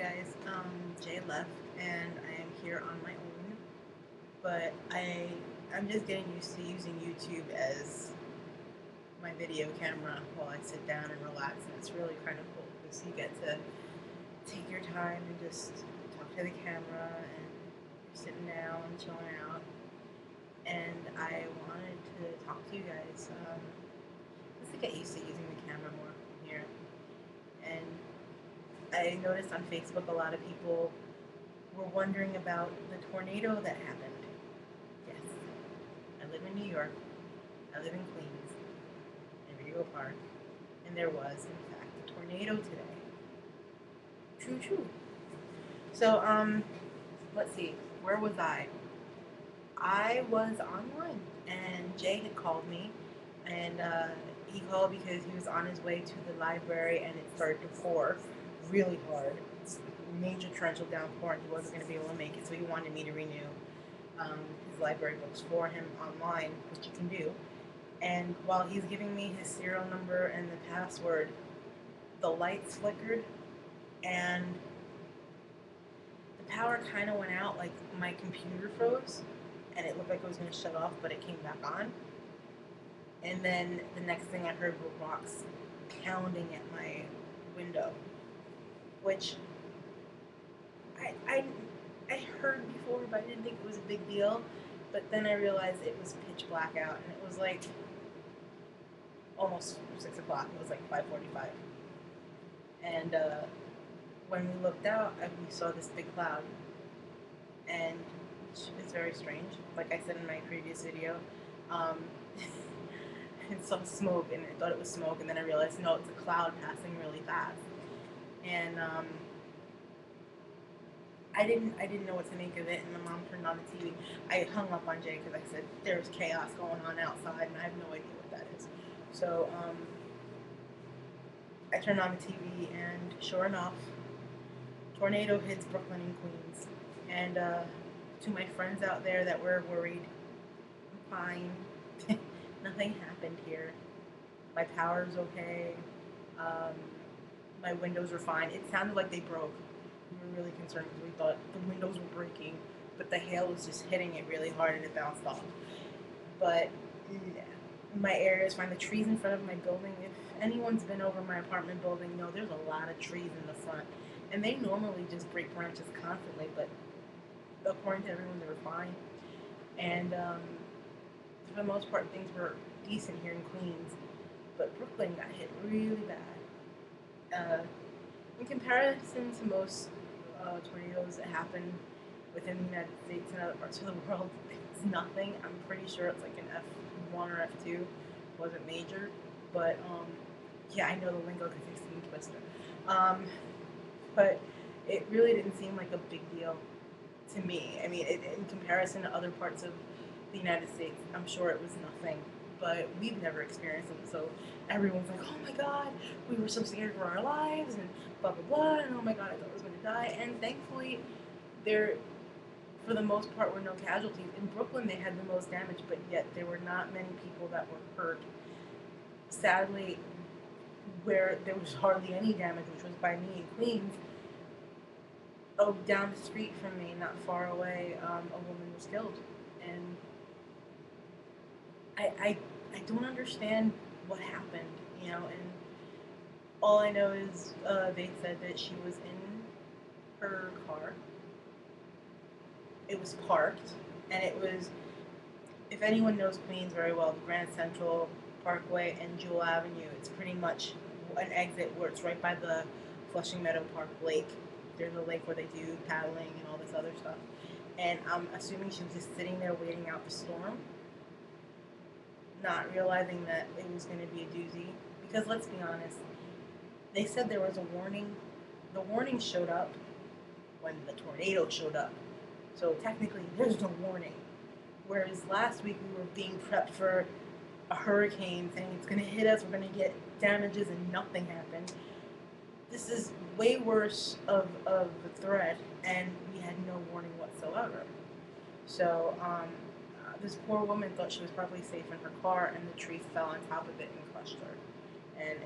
guys, Jay left and I am here on my own, but I'm just getting used to using YouTube as my video camera while I sit down and relax, and it's really kind of cool because you get to take your time and just talk to the camera, and you're sitting down, chilling out, and I wanted to talk to you guys. Just to get used to using the camera more here, and I noticed on Facebook a lot of people were wondering about the tornado that happened. Yes, I live in New York. I live in Queens, in Rego Park, and there was, in fact, a tornado today. True, true. So, let's see. Where was I? I was online, and Jay had called me, and he called because he was on his way to the library, and it started to pour really hard. It's major torrential downpour, and he wasn't going to be able to make it, so he wanted me to renew his library books for him online, which you can do. And while he's giving me his serial number and the password, the lights flickered, and the power kind of went out. Like my computer froze, and it looked like it was going to shut off, but it came back on. And then the next thing I heard were rocks pounding at my window, which I, I, I heard before, but I didn't think it was a big deal. But then I realized it was pitch black out, and it was like almost 6 o'clock. It was like 5:45, and when we looked out, we saw this big cloud, and it's very strange. Like I said in my previous video, um, it's some smoke, and I thought it was smoke, and then I realized no, it's a cloud passing really fast, and I didn't know what to make of it. And the mom turned on the TV. I hung up on Jay because I said there's chaos going on outside, and I have no idea what that is. So I turned on the TV, and sure enough, tornado hits Brooklyn and Queens. And to my friends out there that were worried, I'm fine. Nothing happened here. My power's okay. Um, my windows were fine. It sounded like they broke. We were really concerned because we thought the windows were breaking, but the hail was just hitting it really hard and it bounced off. But yeah, my area is fine. The trees in front of my building, if anyone's been over my apartment building, know there's a lot of trees in the front. And they normally just break branches constantly, but according to everyone, they were fine. And for the most part, things were decent here in Queens, but Brooklyn got hit really bad. In comparison to most tornadoes that happen within the United States and other parts of the world, it's nothing. I'm pretty sure it's like an F1 or F2. Wasn't major, but yeah, I know the lingo because I've seen Twister. Um, but it really didn't seem like a big deal to me. I mean, in comparison to other parts of the United States, I'm sure it was nothing. But we've never experienced it, so everyone's like, "Oh my God, we were so scared for our lives," and blah blah blah, and oh my God, I thought I was going to die. And thankfully, there, for the most part, were no casualties. In Brooklyn, they had the most damage, but yet there were not many people that were hurt. Sadly, where there was hardly any damage, which was by me in Queens, oh, down the street from me, not far away, a woman was killed, and I don't understand what happened, and all I know is they said that she was in her car. It was parked, and it was, if anyone knows Queens very well, the Grand Central Parkway and Jewel Avenue, it's pretty much an exit where it's right by the Flushing Meadow Park lake. There's a lake where they do paddling and all this other stuff. And I'm assuming she was just sitting there waiting out the storm, not realizing that it was going to be a doozy. Because let's be honest, they said there was a warning. The warning showed up when the tornado showed up. So technically, there's no warning. Whereas last week we were being prepped for a hurricane, saying it's going to hit us, we're going to get damages, and nothing happened. This is way worse of the threat, and we had no warning whatsoever. So this poor woman thought she was probably safe in her car, and the tree fell on top of it and crushed her. And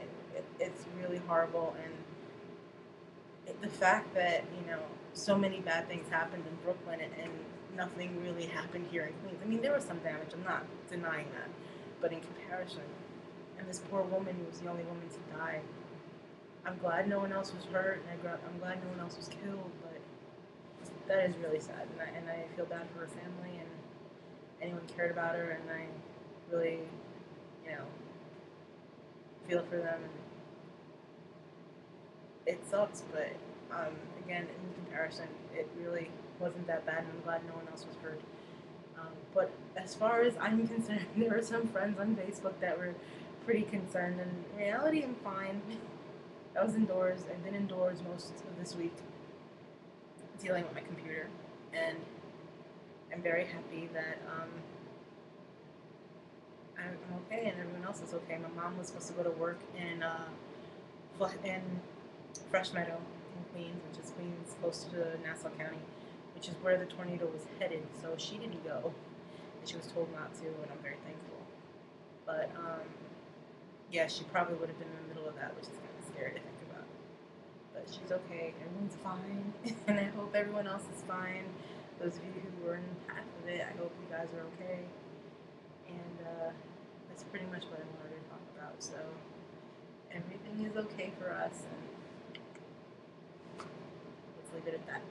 it's really horrible. And the fact that, you know, so many bad things happened in Brooklyn and nothing really happened here in Queens. I mean, there was some damage. I'm not denying that, but in comparison, and this poor woman who was the only woman to die. I'm glad no one else was hurt, and I'm glad no one else was killed. But that is really sad, and I feel bad for her family and anyone cared about her, and I really, you know, feel for them. And it sucks, but again, in comparison, it really wasn't that bad, and I'm glad no one else was hurt. But as far as I'm concerned, there were some friends on Facebook that were pretty concerned, and in reality, I'm fine. I was indoors. I've been indoors most of this week dealing with my computer, and I'm very happy that I'm okay and everyone else is okay. My mom was supposed to go to work in Fresh Meadow in Queens, which is Queens close to Nassau County, which is where the tornado was headed. So she didn't go, and she was told not to, and I'm very thankful. But yeah, she probably would have been in the middle of that, which is kind of scary to think about. But she's okay. Everyone's fine, and I hope everyone else is fine. Those of you who were in the path of it, I hope you guys are okay. And that's pretty much what I wanted to talk about. So everything is okay for us, and let's leave it at that.